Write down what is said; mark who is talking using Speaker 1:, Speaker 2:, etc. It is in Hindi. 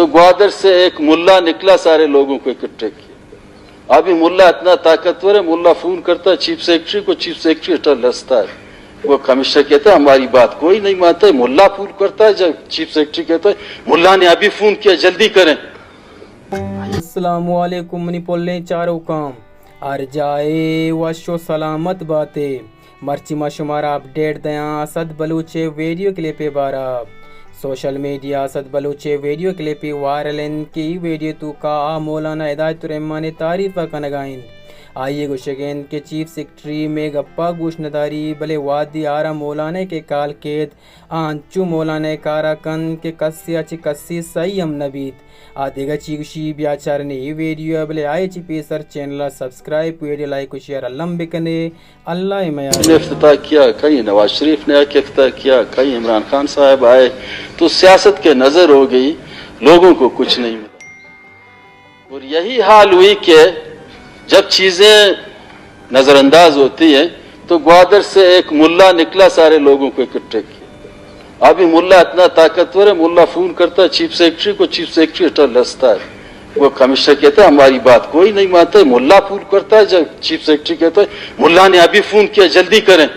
Speaker 1: तो ग्वादर से एक मुल्ला निकला, सारे लोगों को इकट्ठे किया। अभी मुल्ला इतना ताकतवर है, मुल्ला फोन करता है चीफ सेक्रेटरी को, चीफ सेक्रेटरी लसता है। वो कमिश्नर कहता है हमारी बात कोई नहीं मानता है। मुल्ला फोन करता है, जब चीफ सेक्रेटरी कहता है मुल्ला ने अभी फोन किया, जल्दी करें।
Speaker 2: अस्सलामुअलैकुम मनी पोलने चारों काम आर जाए वशो सलामत बातें मर्ची शुमारा अपडेट दया असद बलूचे वीडियो क्लिप बारा सोशल मीडिया असद बलूचे वीडियो क्लिप वायरल की वीडियो तो का मौलाना हिदायतुर्रहमान ने तारीफ का नगाइन आइए गुशगेन के चीफ सेक्रेटरी में गप्पा गुशनदारी भले वादी आरा मौलाना के काल केद आंचू मौलाना काराकन के कस्सी सही हम नबीत आदेगा चीशी ब्याचारने वीडियो भले आए चिपी sir channel subscribe video like share अल्लाह बिकने अल्लाह
Speaker 1: ने इफ्तिताह किया, कहीं नवाज शरीफ ने आके इफ्तिताह किया, कहीं इमरान खान साहब आए, तो सियासत के नजर हो गई, लोगों को कुछ नहीं मिला। और यही हाल हुई कि जब चीजें नजरअंदाज होती हैं तो ग्वादर से एक मुल्ला निकला, सारे लोगों को इकट्ठे किया। अभी मुल्ला इतना ताकतवर है, मुल्ला फोन करता है चीफ सेक्रेटरी को, चीफ सेक्रेटरी लसता है। वो कमिश्नर कहता है हमारी बात कोई नहीं मानता है। मुल्ला फोन करता है, जब चीफ सेक्रेटरी कहता है मुल्ला ने अभी फोन किया, जल्दी करें।